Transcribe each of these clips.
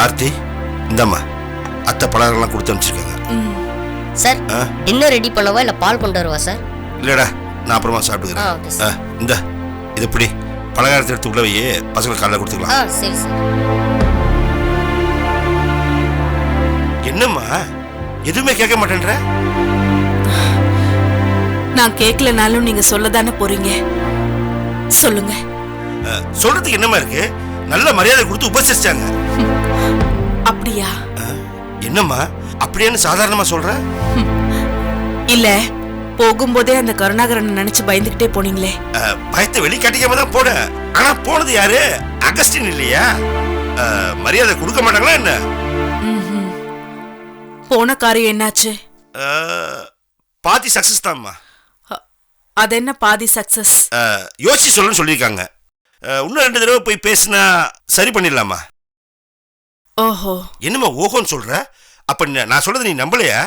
ஆர்த்தி இந்தம்மா அத்தை பலகாரம்லாம் கொடுத்து அனுப்பிச்சிருக்காங்க. சார் டின்னர் ரெடி பண்ணவா இல்லை பால் கொண்டு வரவா சார்? இல்லைடா நான் அப்புறமா சாப்பிட்டுக்கிறேன். இந்த இது இப்படி பலகாரத்தை எடுத்து உள்ள வையே, பசங்களுக்கு காலைல கொடுத்துக்கலாம். சரி சார். என்னம்மா எதுவுமே கேட்க மாட்டேன்ற? நான் கேட்கலனாலும் நீங்க சொல்லதானே போறீங்க, சொல்லுங்க. சொல்றதுக்கு என்னமா இருக்கு? நல்ல மரியாதை கொடுத்து உபசரிச்சாங்க. அப்படியா? என்னம்மா அப்படியேன்னு சாதாரணமா சொல்ற? இல்ல, போகும்போதே அந்த கருணாகரனை நினைச்சு பயந்துகிட்டே போனீங்களே. பயத்தை வெளிக்காட்டிக்காம தான் போன. ஆனா போனது யாரு? அகஸ்டின் இல்லையா? மரியாதை கொடுக்க மாட்டாங்களா என்ன? போன காரியம் என்னாச்சு? பாதி சக்சஸ் தான்மா. அது என்ன பாதி சக்சஸ்? யோசிச்சு சொல்லணும்னு சொல்லியிருக்காங்க. இன்னும் 2 தடவை போய் பேசினா சரி பண்ணிடலாமா? ஓஹோ. என்னம்மா ஓஹோன்னு சொல்ற? அப்ப நான் சொல்றது நீ நம்பலையா?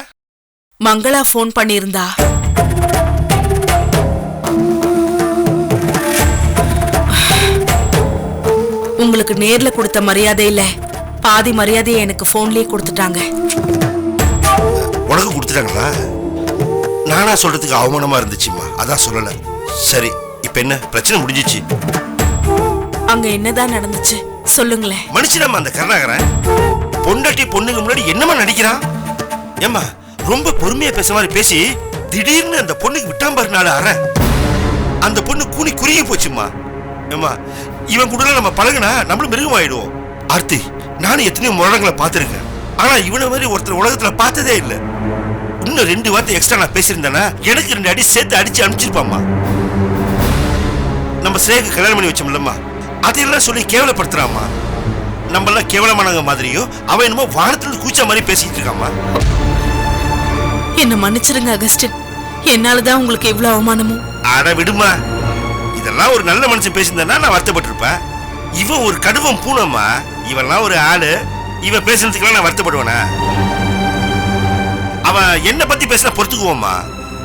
மங்களா போன் பண்ணியிருந்தா. உங்களுக்கு நேர்ல கொடுத்த மரியாதையில பாதி மரியாதையை எனக்கு போன்லயே கொடுத்துட்டாங்க. உனக்கு கொடுத்துட்டாங்களா? நானா சொல்றதுக்கு அவமானமா இருந்துச்சுமா, அதான் சொல்லல. சரி, இப்ப என்ன பிரச்சனை? முடிஞ்சிச்சு. அங்க என்னதான் நடந்துச்சு சொல்லுங்களேன். மனுஷனாமா அந்த கருணாகரன் பொண்டாட்டி பொண்ணுங்க முன்னாடி என்னமா நடிக்கிறான்? ஏமா ரொம்ப பொறுமையா பேச மாதிரி பேசி திடீர்னு அந்த பொண்ணுக்கு விட்டாம் பாரு 4 அரை. அந்த பொண்ணு கூனி குறுகி போச்சுமா. ஏமா இவன் கூட நம்ம பழகுனா நம்மளும் மிருகம் ஆயிடுவோம். ஆர்த்தி, நானும் எத்தனையோ முரடங்களை பார்த்திருக்கேன். ஆனா இவனை மாதிரி ஒருத்தர் உலகத்துல பார்த்ததே இல்லை. இன்னும் 2 வார்த்தை எக்ஸ்ட்ரா நான் பேசியிருந்தேன்னா எனக்கு 2 அடி சேர்த்து அடிச்சு அனுப்பிச்சிருப்பாம்மா. நம்ம ஸ்ரேக்கு கல்யாணம் பண்ணி வச்சோம்லம்மா, அதையெல்லாம் சொல்லி கேவலப்படுத்துறாம்மா. நம்மளாம் கேவலமானவங்க மாதிரியும் அவன் என்னமோ வானத்துல கூச்ச மாதிரி பேசிட்டு இருக்காமா. என்ன மன்னிச்சிருங்க அகஸ்டின், என்னாலதான் உங்களுக்கு எவ்வளவு அவமானமும். அட விடுமா, இதெல்லாம் ஒரு நல்ல மனுஷன் பேசியிருந்தா நான் வருத்தப்பட்டிருப்பேன். இவன் ஒரு கடுவம் பூனம்மா. இவெல்லாம் ஒரு ஆளு, இவன் பேசுறதுக்கெல்லாம் நான் வருத்தப்படுவானா? அவன் என்ன பத்தி பேசினா பொறுத்துக்குவோம்மா.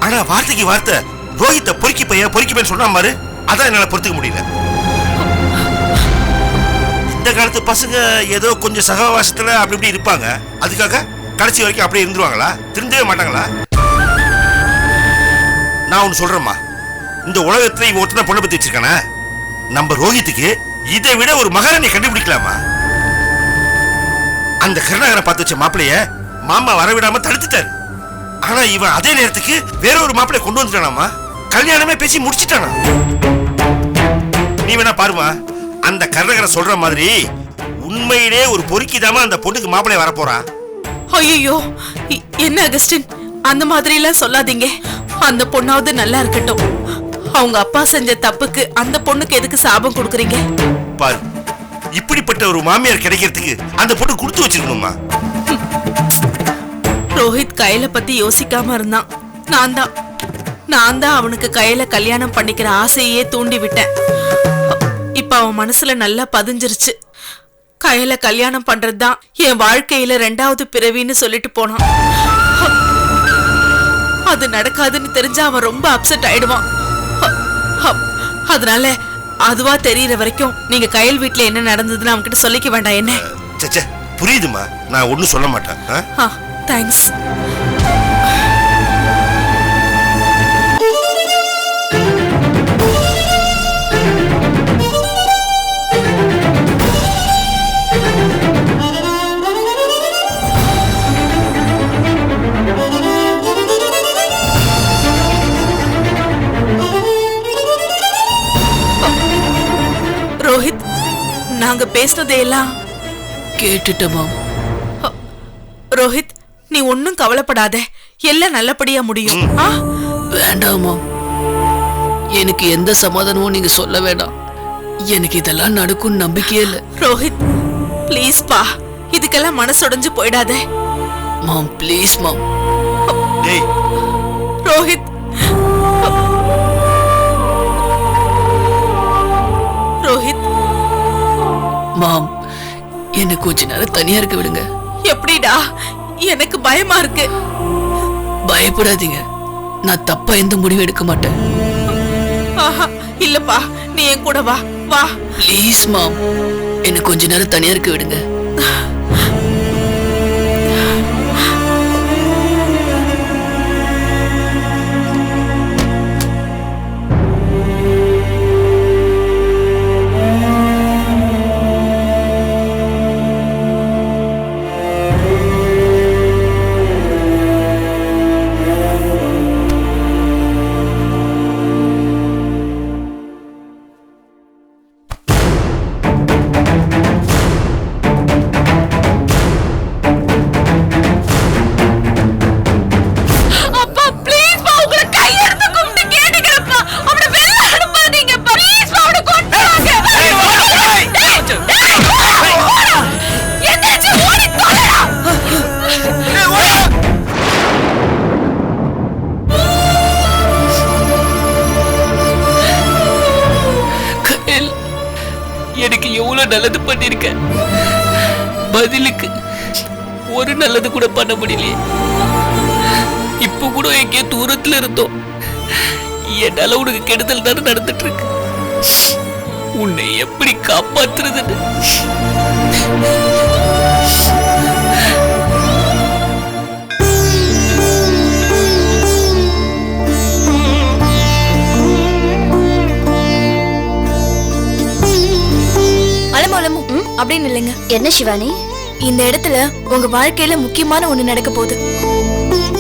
ஆனா வார்த்தைக்கு வார்த்தை ரோஹித்தை பொறுக்கி பையன் சொன்னா மாதிரி அதான் என்னால பொறுத்துக்க முடியல. இந்த காலத்து பசங்க ஏதோ கொஞ்சம் சகவாசத்துல அப்படி இப்படி இருப்பாங்க. அதுக்காக கடைசி வரைக்கும் அப்படியே இருந்துருவாங்களா? திருந்தவே மாட்டாங்களா? நான் ஒண்ணு சொல்றேம்மா, இந்த உலகத்துல இவன் ஒருத்தனை பொண்ணை பத்தி வச்சிருக்கானா? நம்ம ரோஹித்துக்கு இதை விட ஒரு மகாராணியை கண்டுபிடிக்கலாமா? அந்த கருணாகரை பார்த்து வச்ச மாப்பிளைய மாமா வரவிடாம தடுத்துட்டாரு. ஆனா இவன் அதே நேரத்துக்கு வேற ஒரு மாப்பிளைய கொண்டு வந்துட்டானாமா. கல்யாணமே பேசி முடிச்சிட்டானா. நீ வேணா பாருமா, அந்த கருணாகரை சொல்ற மாதிரி உண்மையிலே ஒரு பொறுக்கிதாமா அந்த பொண்ணுக்கு மாப்பிளைய வரப்போறான். ஐயோ, என்ன அகஸ்டின், அந்த மாதிரி எல்லாம் சொல்லாதீங்க. அந்த பொண்ணாவது நல்லா இருக்கட்டும். அவங்க அப்பா செஞ்ச தப்புக்கு அந்த பொண்ணுக்கு எதுக்கு சாபம் கொடுக்குறீங்க? பாரு, இப்படிப்பட்ட ஒரு மாமியார் கிடைக்கிறதுக்கு அந்த பொண்ணு கொடுத்து வச்சிருக்கணுமா? ரோஹித் கையில பத்தி யோசிக்காம இருந்தான். நான் தான் அவனுக்கு கையில கல்யாணம் பண்ணிக்கிற ஆசையே தூண்டி விட்டேன். இப்ப அவன் மனசுல நல்லா பதிஞ்சிருச்சு. கையில கல்யாணம் பண்றதுதான் என் வாழ்க்கையில 2வது பிறவின்னு சொல்லிட்டு போனான். அது நடக்காதுன்னு தெரிஞ்சா அவன் ரொம்ப அப்செட் ஆயிடுவான். அதனால அதுவா தெரியற வரைக்கும் நீங்க கையல் வீட்டுல என்ன நடந்ததுன்னு அவன்கிட்ட சொல்லிக்க வேண்டாம். என்ன? புரியுதுமா, நான் ஒன்னும் சொல்ல மாட்டேன். தேங்க்ஸ். ரோஹித், நாங்க பேசுனதையெல்லாம் கேட்டுட்டமா. ரோஹித், நீ ஒன்னும் கவலைப்படாத, எல்லாம் நல்லபடியா முடியும். வேண்டாமா, எனக்கு எந்த சமாதானமும் நீங்க சொல்ல வேண்டாம். எனக்கு இதெல்லாம் நடக்கும் நம்பிக்கையே இல்ல. ரோஹித் ப்ளீஸ் பா, இதுக்கெல்லாம் மனசுடைஞ்சு போயிடாத. மாம் ப்ளீஸ் மாம். ரோஹித், ரோஹித். மாம், என்ன கொஞ்ச நேரம் தனியா இருக்க விடுங்க. எப்படிடா? எனக்கு பயமா இருக்கு. பயப்படாதீங்க, நான் தப்பா எந்த முடிவு எடுக்க மாட்டேன். இல்லப்பா, நீ என் கூட வா. வா ப்ளீஸ் மாம், என்ன கொஞ்ச நேரம் தனியா இருக்க விடுங்க. எனக்கு எவ்வளவு நல்லது பண்ணிருக்க, பதிலுக்கு ஒரு நல்லது கூட பண்ண முடியலையே. இப்ப கூட எங்கேயோ தூரத்துல இருந்தோம், என்னால உனக்கு கெடுதல் தானே நடந்துட்டு இருக்கு. உன்னை எப்படி காப்பாத்துறதுன்னு அப்படின்னு இல்லைங்க. என்ன சிவானி, இந்த இடத்துல உங்க வாழ்க்கையில முக்கியமான ஒண்ணு நடக்க போகுது.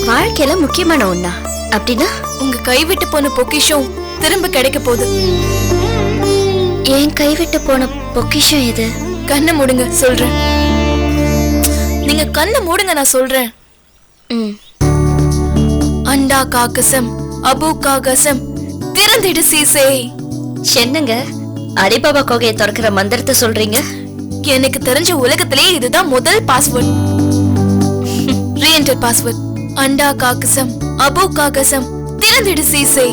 வாழ்க்கையில முக்கியமான ஒண்ணா? அப்படின்னா உங்க கைவிட்டு போன பொக்கிஷம் திரும்ப கிடைக்க போகுது. என் கைவிட்டு போன பொக்கிஷம் எது? கண்ணை மூடுங்க சொல்றேன். நீங்க கண்ணை மூடுங்க, நான் சொல்றேன். அண்டா காக்கசம் அபு காகசம் திறந்திடு சீசே. என்னங்க அலிபாபா கோகையை திறக்கிற மந்திரத்தை சொல்றீங்க? எனக்கு தெரிஞ்ச உலகத்திலே இதுதான் முதல் பாஸ்வேர்ட். ரீஎன்டர் பாஸ்வேர்ட் அண்டா காக்கசம் அபு காகசம் திறந்திடு சீசே.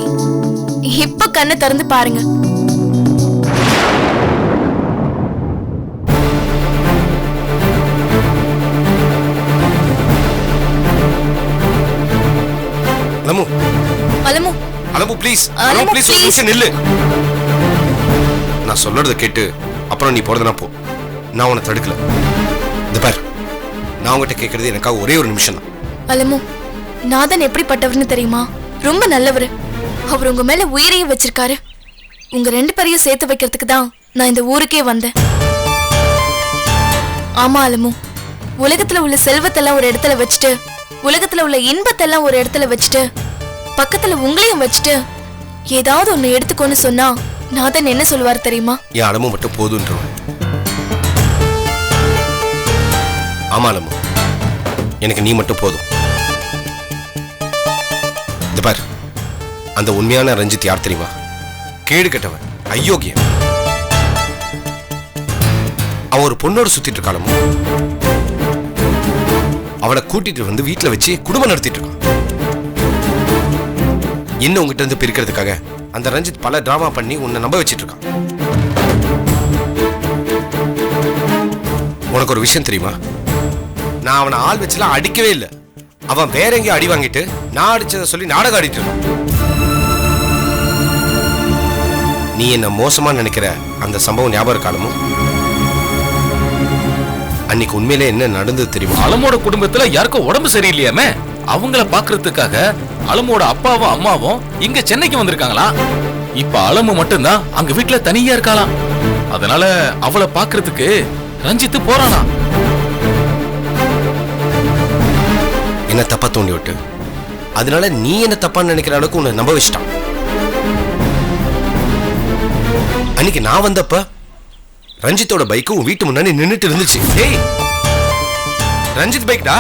இப்ப கண்ணை திறந்து பாருங்க. அலமு அலமு அலமு ப்ளீஸ், அலமு ப்ளீஸ் ஒரு நிமிஷம் நில்லு. நான் சொல்றத கேட்டு அப்புறம் நீ போறதுனா போ, நான் உன்னை தடுக்கல. இந்த பார், நான் உங்ககிட்ட கேட்கறது எனக்காக ஒரே ஒரு நிமிஷம் தான். அலமு, நாதன் எப்படிப்பட்டவர்னு தெரியுமா? ரொம்ப நல்லவர். அவர் உங்க மேல உயிரையே வச்சிருக்காரு. உங்க ரெண்டு பேரையும் சேர்த்து வைக்கிறதுக்கு தான் நான் இந்த ஊருக்கே வந்தேன். ஆமா அலமு, உலகத்துல உள்ள செல்வத்தெல்லாம் ஒரு இடத்துல வச்சுட்டு, உலகத்துல உள்ள இன்பத்தெல்லாம் ஒரு இடத்துல வச்சுட்டு, பக்கத்துல உங்களையும் வச்சுட்டு ஏதாவது ஒண்ணு எடுத்துக்கோன்னு சொன்னா நாதன் என்ன சொல்லுவார் தெரியுமா? என் அலமு மட்டும் போதுன்றவன். ஆமா அலமு, எனக்கு நீ மட்டும் போதும். இந்த பார், அந்த உண்மையான ரஞ்சித் யார் தெரியுமா? கேடு கட்டவன், அயோக்கியன். அவன் ஒரு பொண்ணோட சுத்திட்டு இருக்காளமோ, அவளை கூட்டிட்டு வந்து வீட்டுல வச்சு குடும்பம் நடத்திட்டு இருக்கான். இன்னும் உங்ககிட்ட இருந்து பிரிக்கிறதுக்காக அந்த ரஞ்சித் பல டிராமா பண்ணி உன்னை நம்ப வச்சிட்டு இருக்கான். உனக்கு ஒரு விஷயம் தெரியுமா? நான் அவனை ஆள் வச்சுலாம் அடிக்கவே இல்லை. அவன் வேற எங்கேயும் அடி வாங்கிட்டு நான் அடிச்சதை சொல்லி நாடகம் ஆடிட்டு இருக்கான். நீ என்ன மோசமா நினைக்கிற அந்த சம்பவம் ஞாபகம் இருக்காலமோ? அன்னைக்கு உண்மையிலே என்ன நடந்தது தெரியுமா? அலமோட குடும்பத்துல யாருக்கும் உடம்பு சரியில்லையாமே, அவங்கள பாக்குறதுக்காக அலமோட அப்பாவும் அம்மாவும் இங்க சென்னைக்கு வந்திருக்காங்களா. இப்ப அலமு மட்டும்தான் அங்க வீட்டுல தனியா இருக்காளாம். அதனால அவளை பாக்குறதுக்கு ரஞ்சித் போறானா. என்ன தப்பா தோண்டி விட்டு, அதனால நீ என்ன தப்பா நினைக்கிற அளவுக்கு உன்னை நம்ப வச்சிட்டான். அன்னைக்கு நான் வந்தப்ப ரஞ்சித்தோட பைக்கு உன் வீட்டு முன்னாடி நின்னுட்டு இருந்துச்சு. ஏய், ரஞ்சித் பைக்டா.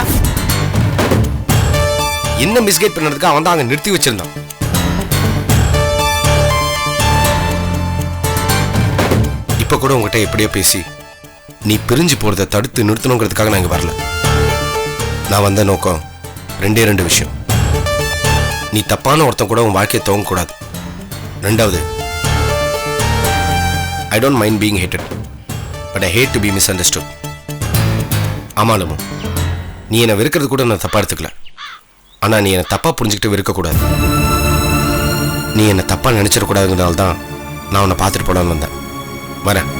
என்ன மிஸ்கைட் பண்ணதுக்கு அவன் தான் அங்க நிறுத்தி வச்சிருந்தான். இப்ப கூட உங்ககிட்ட எப்படியோ பேசி நீ பிரிஞ்சு போறதை தடுத்து நிறுத்தணுங்கிறதுக்காக நான் இங்க வரல. நான் வந்த நோக்கம் ரெண்டு விஷயம். நீ தப்பான ஒருத்தன் கூட உன் வாழ்க்கையை துவங்க கூடாது. ரெண்டாவது, I don't mind being hated, but I hate to be misunderstood. ஆமாலும் நீ என்னை வெறுக்கிறது கூட நான் தப்பா எடுத்துக்கல. ஆனா நீ என்னை தப்பா புரிஞ்சுக்கிட்டு வெறுக்கக்கூடாது. நீ என்னை தப்பா நினைச்சிடக்கூடாதுங்கிறதால தான் நான் உன்னை பார்த்துட்டு போலான்னு வந்தேன். வரேன்.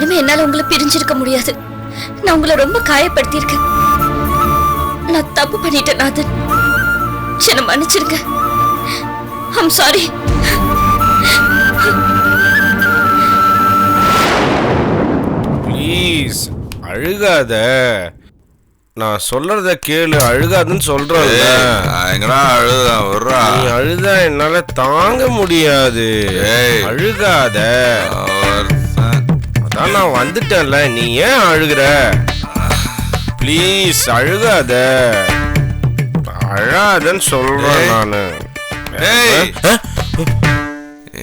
இனிமே என்னால உங்களை பிரிஞ்சிருக்க முடியாது. நான் உங்களை ரொம்ப காயப்படுத்தியிருக்கேன். நான் தப்பு பண்ணிட்டேன் நாதன். என்ன மன்னிச்சிருங்க. I'm sorry. ப்ளீஸ் அழுகாத. நான் சொல்றத கேளு. அழுகாதுன்னு சொல்றேன். நீ அழுதா என்னால தாங்க முடியாது. அழுகாத. அதான் நான் வந்துட்டேன்ல, நீ ஏன் அழுகுற? ப்ளீஸ் அழுகாத, அழாதன்னு சொல்றேன் நானு.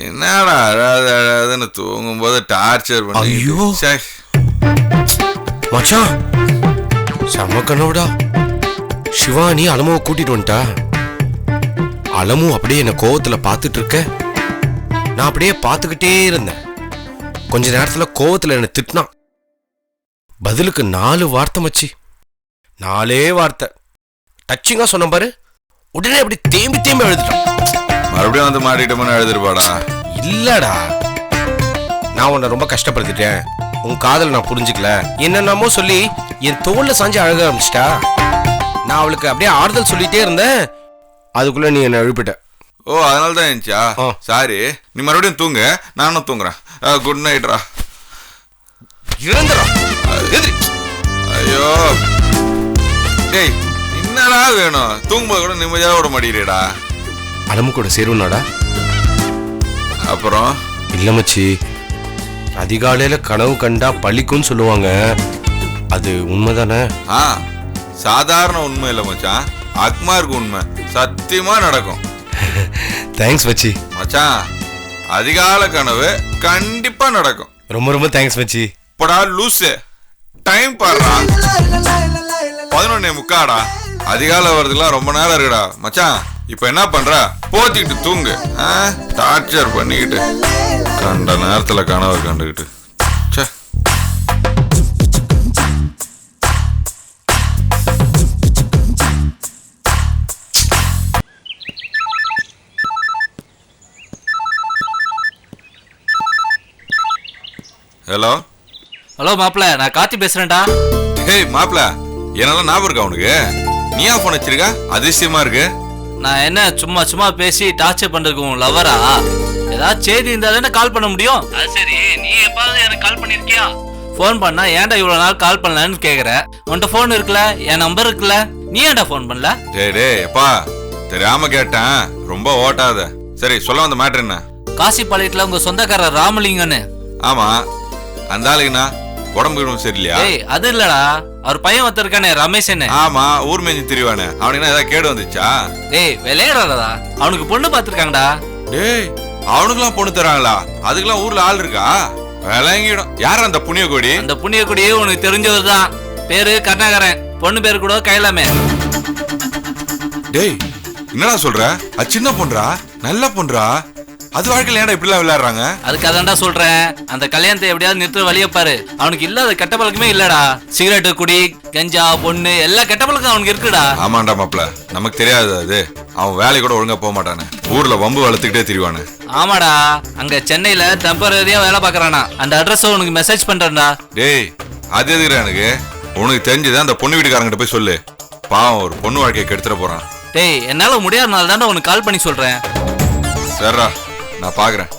என்னடா அழாத அழாதுன்னு தூங்கும் போது டார்ச்சர் பண்ணி. ஐயோ மச்சான், செம கனவுடா. சிவானி அலமுவை கூட்டிட்டு வந்துட்டா. அலமு அப்படியே என்ன கோவத்துல பாத்துட்டு இருக்க. நான் அப்படியே பாத்துக்கிட்டே இருந்தேன். கொஞ்ச நேரத்துல கோவத்துல என்ன திட்டினான். பதிலுக்கு 4 வார்த்தை மச்சி, 4 வார்த்தை டச்சிங்கா சொன்ன பாரு. உடனே அப்படி தேம்பி தேம்பி எழுதிட்டான். மறுபடியும் வந்து மாட்டிட்டோம்னு எழுதிருப்பாடா. இல்லடா, நான் உன்னை ரொம்ப கஷ்டப்படுத்திட்டேன், உன் காதல் நான் புரிஞ்சுக்கல, என்னென்னமோ சொல்லி என் தோல்ல சாஞ்சு அழக ஆரம்பிச்சிட்டா. நான் அவளுக்கு அப்படியே ஆறுதல் சொல்லிட்டே இருந்தேன். அதுக்குள்ள நீ என்ன எழுப்பிட்ட. ஓ, அதனால தான் இருந்துச்சா? சாரி, நீ மறுபடியும் தூங்க, நானும் தூங்குறேன். குட் நைட்ரா. இறந்துடா. ஐயோ டேய், என்னடா வேணும்? தூங்கும்போது கூட நிம்மதியாக விட மாட்டேங்கிறேடா. அலமு கூட சேருவனாடா? அப்புறம் இல்ல மச்சி, அதிகாலையில கனவு கண்டா பழிக்கும்னு சொல்லுவாங்க, அது உண்மைதானே? சாதாரண உண்மை இல்லை மச்சான், அக்மாருக்கு உண்மை. சத்தியமா நடக்கும். தேங்க்ஸ் மச்சி. மச்சான், அதிகால கனவு கண்டிப்பா நடக்கும். ரொம்ப ரொம்ப தேங்க்ஸ் மச்சி. இப்படா லூசு, டைம் பாடுறா, 11:45. அதிகாலை வருதுலாம் ரொம்ப நேரம் இருக்குடா மச்சான். இப்ப என்ன பண்ற? போத்திக்கிட்டு தூங்கு. டார்ச்சர் பண்ணிக்கிட்டு கண்ட நேரத்துல கனவு கண்டுகிட்டு. ஹலோ ஹலோ மாப்பிள்ள, நான் கார்த்தி பேசுறேன்டா. ஹேய் மாப்பிள்ள, என்னெல்லாம் ஞாபகம் இருக்கா உனக்கு? நீயா போன் வச்சிருக்க? அதிசயமா இருக்கு. நான் என்ன சும்மா சும்மா பேசி டார்ச்சர் பண்றதுக்கு உன் லவரா? ஏதாவது செய்தி இருந்தாலும் கால் பண்ண முடியும். அது சரி, நீ எப்பாவது எனக்கு கால் பண்ணிருக்கியா? ஃபோன் பண்ணா ஏன்டா இவ்வளவு நாள் கால் பண்ணலன்னு கேக்குற. உன்கிட்ட ஃபோன் இருக்குல்ல, என் நம்பர் இருக்குல்ல, நீ ஏன்டா ஃபோன் பண்ணல? டேய் எப்பா, தெரியாம கேட்டேன், ரொம்ப ஓட்டாத. சரி, சொல்ல வந்த மேட்டர் என்ன? காசிப்பாளையத்துல உங்க சொந்தக்காரர் ராமலிங்கன்னு. ஆமா, அந்த ஆளுக்குண்ணா உடம்பு சரியில்லையா? அது இல்லடா, அவர் பையன் ஒருத்தர் இருக்கானே ரமேஷ். ஆமா, ஊர் மேஞ்சி திரிவானே, அவனுக்கு ஏதாவது கேடு வந்துச்சா? டேய் விளையாடாதா, அவனுக்கு பொண்ணு பாத்துருக்காங்கடா. டேய், அவனுக்குலாம் பொண்ணு தராங்களா? அதுக்கெல்லாம் ஊர்ல ஆள் இருக்கா? விளங்கிடும். யார் அந்த புண்ணிய கொடி? அந்த புண்ணிய கொடியே உனக்கு தெரிஞ்சவர் தான். பேரு கருணாகரன், பொண்ணு பேரு கூட கைலாமே. டேய், என்னடா சொல்ற? அது சின்ன பொண்ணுடா, நல்ல பொண்ணுடா. அது வாழ்க்கையில ஏன்டா இப்படிலாம் விளையாடுறாங்க? அதுக்கு அதான்டா சொல்றேன், அந்த கல்யாணத்தை எப்படியாவது நிறுத்த வழிய பாரு. அவனுக்கு இல்லாத கெட்ட பழக்கமே இல்லடா. சிகரெட்டு, குடி, கஞ்சா, பொண்ணு, எல்லா கெட்ட பழக்கம் அவனுக்கு இருக்குடா. ஆமாண்டா மாப்ள, நமக்கு தெரியாது அது. அவன் வேலை கூட ஒழுங்கா போக மாட்டானே, ஊர்ல வம்பு வளர்த்துக்கிட்டே திரிவானு. ஆமாடா, அங்க சென்னையில டெம்பரரியா வேலை பாக்குறானா. அந்த அட்ரஸ் உனக்கு மெசேஜ் பண்றேன்டா. டேய், அது எதுக்குடா எனக்கு? உனக்கு தெரிஞ்சது அந்த பொண்ணு வீட்டுக்காரங்கிட்ட போய் சொல்லு. பாவம், ஒரு பொண்ணு வாழ்க்கையை கெடுத்துட போறான். டேய், என்னால முடியாதனால தான்டா உனக்கு கால் பண்ணி சொல்றேன். சரிடா, நான் பாக்குறேன்.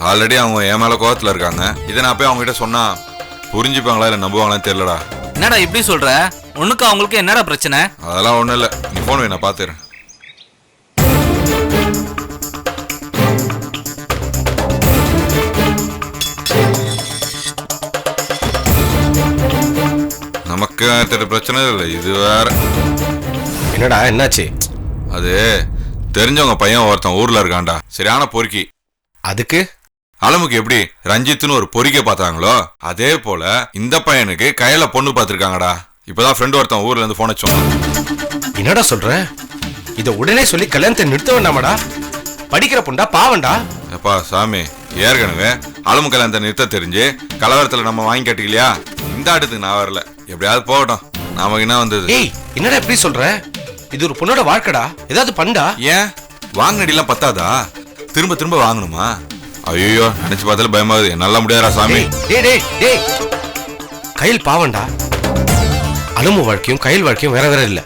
ஆல்ரெடி அவங்க என் மேல கோவத்துல இருக்காங்க. இதை நான் போய் அவங்க கிட்ட சொன்னா புரிஞ்சுப்பாங்களா இல்ல நம்புவாங்களான்னு தெரியலடா. என்னடா இப்படி சொல்ற? உனக்கு அவங்களுக்கு என்னடா பிரச்சனை? அதெல்லாம் ஒண்ணும் இல்ல, நீ போன் வை, நான் பாத்துறேன். நமக்கு பிரச்சனை இல்லை, இது வேற. என்னடா என்னாச்சு? அது தெரிஞ்சவங்க பையன் ஒருத்தன் ஊர்ல இருக்கான்டா, சரியான பொறுக்கி. அதுக்கு அலமுக்கு எப்படி ரஞ்சித்னு ஒரு பொறிக்க பார்த்தாங்களோ அதே போல இந்த பையனுக்கு கையில பொண்ணு பார்த்துருக்காங்கடா. இப்பதான் ஃப்ரெண்ட் ஒருத்தன் ஊர்ல இருந்து போன் வச்சோம். என்னடா சொல்ற? இத உடனே சொல்லி கல்யாணத்தை நிறுத்த வேண்டாமாடா? படிக்கிற பொண்டா, பாவண்டா. எப்பா சாமி, ஏற்கனவே அலமு கல்யாணத்தை நிறுத்த தெரிஞ்சு கலவரத்துல நம்ம வாங்கி கட்டிக்கலையா? இந்த ஆட்டத்துக்கு நான் வரல, எப்படியாவது போகட்டும். நமக்கு என்ன வந்தது? ஏய், என்னடா எப்படி சொல்ற? இது ஒரு பொண்ணோட வாழ்க்கடா, ஏதாவது பண்ணா. ஏன் வாங்கினடிலாம் பத்தாதா? திரும்ப திரும்ப வாங்கணுமா? ஐயோ, நினைச்சு பார்த்தாலும் பயமாகுது. என்னால முடியாதா சாமி. கையில் பாவண்டா. அலமு வாழ்க்கையும் கையில் வாழ்க்கையும் வேற வேற இல்ல.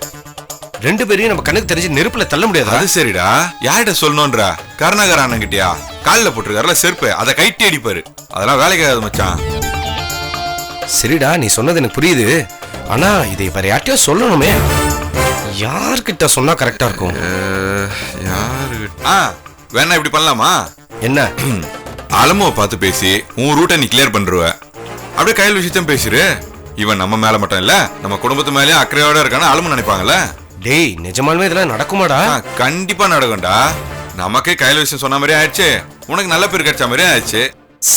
ரெண்டு பேரையும் நம்ம கண்ணுக்கு தெரிஞ்சு நெருப்புல தள்ள முடியாது. அது சரிடா, யார்கிட்ட சொல்லணும்ன்றா? கருணாகர அண்ணன் கிட்டியா? காலில் போட்டிருக்காருல செருப்பு, அதை கைட்டி அடிப்பாரு. அதெல்லாம் வேலைக்கு ஆகாது மச்சான். சரிடா, நீ சொன்னது எனக்கு புரியுது. ஆனா இதை வேற யார்கிட்டயும் சொல்லணுமே. யார்கிட்ட சொன்னா கரெக்டா இருக்கும்? யாருகிட்ட? வேணா இப்படி பண்ணலாமா? என்ன? அலமுவை பார்த்து பேசி உன் ரூட்டை நீ கிளியர் பண்றுவ. அப்படியே கையில் விஷயத்தையும் பேசிரு. இவன் நம்ம மேல மட்டும் இல்ல, நம்ம குடும்பத்து மேலயும் அக்கறையோட இருக்கான்னு அலுமு நினைப்பாங்கல்ல. டேய் நிஜமாலுமே இதெல்லாம் நடக்குமாடா? கண்டிப்பா நடக்கும்டா. நமக்கே கையில் விஷயம் சொன்ன மாதிரி ஆயிடுச்சு, உனக்கு நல்ல பேர் கிடைச்ச மாதிரி ஆயிடுச்சு.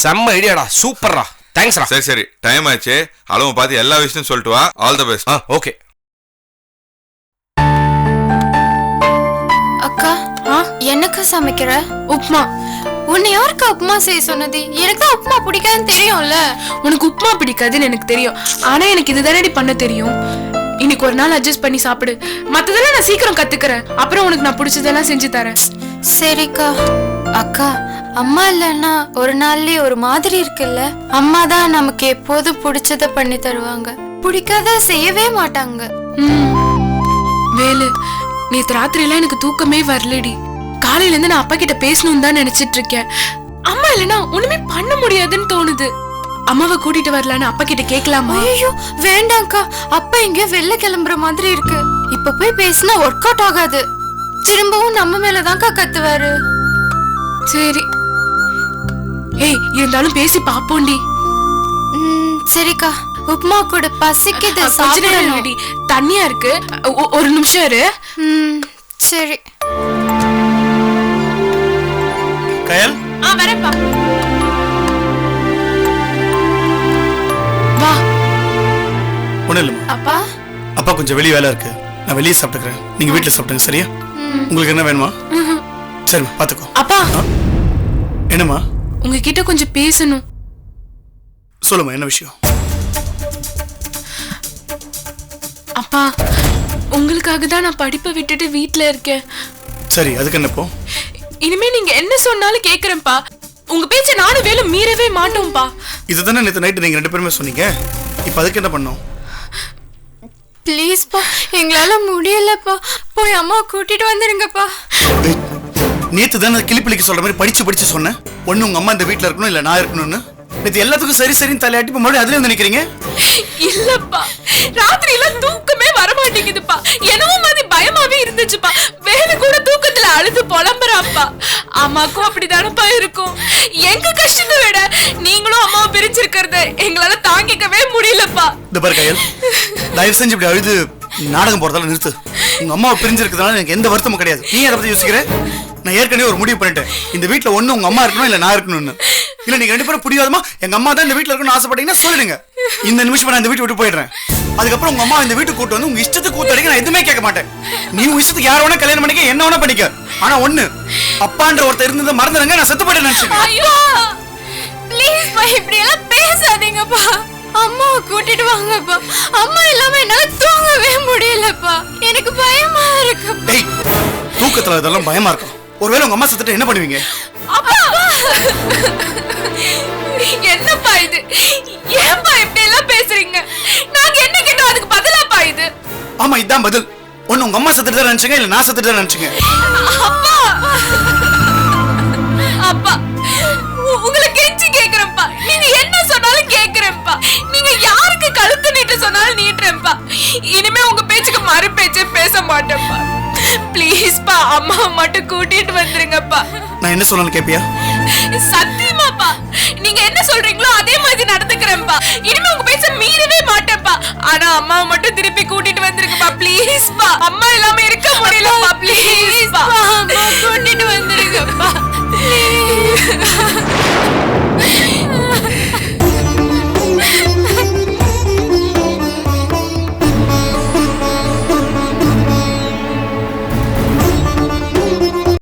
செம்ம ஐடியாடா, சூப்பர்ரா, தேங்க்ஸ்ரா. சரி சரி, டைம் ஆயிடுச்சு. அலுமு பார்த்து எல்லா விஷயத்தையும் சொல்லிட்டு வா. All the best. ஓகே. அக்கா எனக்கு சமைக்கிற உப்மா. உன்னை யாருக்கு உப்மா செய்ய சொன்னது? எனக்கு தான் உப்மா பிடிக்காதுன்னு தெரியும்ல. உனக்கு உப்மா பிடிக்காதுன்னு எனக்கு தெரியும், ஆனா எனக்கு இதுதானடி பண்ண தெரியும். இன்னைக்கு ஒரு நாள் அட்ஜஸ்ட் பண்ணி சாப்பிடு, மத்ததெல்லாம் நான் சீக்கிரம் கத்துக்கிறேன். அப்புறம் உனக்கு நான் பிடிச்சதெல்லாம் செஞ்சு தரேன். சரிக்கா. அக்கா அம்மா இல்லன்னா ஒரு நாள்லயே ஒரு மாதிரி இருக்குல்ல. அம்மா தான் நமக்கு எப்போதும் பிடிச்சத பண்ணி தருவாங்க, பிடிக்காத செய்யவே மாட்டாங்க. வேலு, நேத்து ராத்திரிலாம் எனக்கு தூக்கமே வரலடி. காலையில இருந்து நான் அப்பா கிட்ட பேசணும்னு தான் நினைச்சிட்டு இருக்கேன். அம்மா இல்லனா ஒண்ணுமே பண்ண முடியாதுன்னு தோணுது. அம்மாவை கூட்டிட்டு வரலான்னு அப்பா கிட்ட கேட்கலாமா? ஐயோ வேண்டாம்க்கா, அப்பா எங்கேயோ வெளில கிளம்புற மாதிரி இருக்கு. இப்ப போய் பேசினா ஒர்க் அவுட் ஆகாது. திரும்பவும் நம்ம மேலதான்க்கா கத்துவாரு. சரி, ஏய் இருந்தாலும் பேசி பாப்போண்டி. சரிக்கா, உப்மா கூட பசிக்குது. சாப்பிடுறேன், தண்ணியா இருக்கு, ஒரு நிமிஷம் இரு. சரி கயல். வரேன்ப்பா. வா. ஒண்ணும் இல்லம்மா. அப்பா அப்பா கொஞ்சம் வெளியே வேலை இருக்கு, நான் வெளியே சாப்பிட்டுக்கிறேன். நீங்க வீட்டுல சாப்பிட்டுங்க, சரியா? உங்களுக்கு என்ன வேணுமா? சரி பாத்துக்கோ. அப்பா என்னம்மா? உங்ககிட்ட கொஞ்சம் பேசணும். சொல்லுமா, என்ன விஷயம்? அப்பா உங்களுக்காக தான் நான் படிப்பை விட்டுட்டு வீட்ல இருக்கேன். சரி, அதுக்கு என்னப்போ? இனிமே நீங்க என்ன சொன்னாலும் கேக்குறேன்ப்பா. உங்க பேச்ச நானும் வேலை மீறவே மாட்டோம்ப்பா. இதுதானே நேற்று நைட்டு நீங்க 2 பேருமே சொன்னீங்க. இப்ப அதுக்கு என்ன பண்ணோம்? ப்ளீஸ் பா, எங்களால முடியலப்பா. போய் அம்மா கூட்டிட்டு வந்துருங்கப்பா. நேத்து தானே கிளிப்பிளிக்கு சொல்ற மாதிரி படிச்சு சொன்னேன். ஒண்ணு உங்க அம்மா இந்த வீட்டுல இருக்கணும், இல்ல நான் இருக்கணும்னு. நேத்து எல்லாத்துக்கும் சரி சரின்னு தலையாட்டி இப்ப மறுபடியும் அதுல நினைக்கிறீங்க? இல்லப்பா, ராத்திரி எல்லாம் தூக்கமே வர மாட்டேங்குதுப்பா. என்னவோ மாதிரி பயமாவே இருந்துச்சுப்பா. வேலை கூட தூக்கத்துல அழுது புலம்புறாப்பா. அம்மாக்கும் அப்படிதானப்பா இருக்கும். எங்க கஷ்டத்தை விட நீங்களும் அம்மாவை பிரிச்சிருக்கிறது எங்களால தாங்கிக்கவே முடியலப்பா. இந்த பாரு கயல், தயவு செஞ்சு இப்படி அழுது நாடகம் போறதால நிறுத்து. உங்க அம்மாவை பிரிஞ்சிருக்கிறதுனால எனக்கு எந்த வருத்தமும் கிடையாது. நீ அதை பத்தி யோசிக்கிற? நான் ஏற்கனவே ஒரு முடிவு பண்ணிட்டேன். இந்த வீட்டுல ஒண்ணு உங்க அம்மா இருக்கணும், இல்ல நான் இருக்கணும்னு. இல்ல நீங்க 2 பேரும் புரியாதமா எங்க அம்மா தான் இந்த வீட்டுல இருக்கணும்னு ஆசைப்பட்டீங்கன்னா சொல்லிடுங்க. இந்த நிமிஷம் நான் இந்த வீட்டை விட்டு போயிடுறேன். அதுக்கப்புறம் உங்க அம்மா இந்த வீட்டுக்கு கூட்டு வந்து உங்க இஷ்டத்துக்கு கூத்தடிக்க நான் எதுவுமே கேட்க மாட்டேன். நீ உங்க இஷ்டத்துக்கு யார வேணா கல்யாணம் பண்ணிக்க, என்ன வேணா பண்ணிக்க. ஆனா ஒண்ணு, அப்பான்ற ஒருத்தர் இருந்ததை மறந்துடுங்க. நான் செத்து போயிட்டேன் நினைச்சேன். ஐயோ ப்ளீஸ் பா, இப்படி எல்லாம் பேசாதீங்கப்பா. அம்மாவை கூட்டிட்டு வாங்கப்பா. அம்மா இல்லாம என்னால தூங்கவே முடியலப்பா. எனக்கு பயமா இருக்கு. டேய், தூக்கத்துல இதெல்லாம் பயமா இருக்கும். ஒருவேளை உங்க அம்மா செத்துட்டு என்ன பண்ணுவீங்க? என்னப்பா இது? ஏன்பா இப்படி எல்லாம் பேசுறீங்க? நாங்க என்ன கேட்டோம் அதுக்கு பதிலாப்பா இது? ஆமா, இதான் பதில். ஒண்ணு உங்க அம்மா செத்துட்டு தான் நினைச்சீங்க, இல்ல நான் செத்துட்டு தான் நினைச்சீங்க. அப்பா அப்பா உங்களை கெஞ்சி கேக்குறேன்ப்பா. நீங்க என்ன சொன்னாலும் கேக்குறேன்ப்பா. நீங்க யாருக்கு கழுத்து நீட்ட சொன்னாலும் நீட்டுறேன்ப்பா. இனிமே உங்க பேச்சுக்கு மறு பேச்சே பேச மாட்டேன்ப்பா. ப்ளீஸ்ப்பா, அம்மாவை மட்டும் கூட்டிட்டு வந்துருங்கப்பா. நான் என்ன சொன்னாலும் கேப்பியா? சத்தியமாப்பா, நீங்க என்ன சொல்றீங்களோ அதே மாதிரி நடந்துக்கிறேன்ப்பா. இனிமே உங்க பேச்ச மீறவே மாட்டேன்ப்பா. ஆனா அம்மாவை மட்டும் திருப்பி கூட்டிட்டு வந்துருங்கப்பா. ப்ளீஸ்ப்பா, அம்மா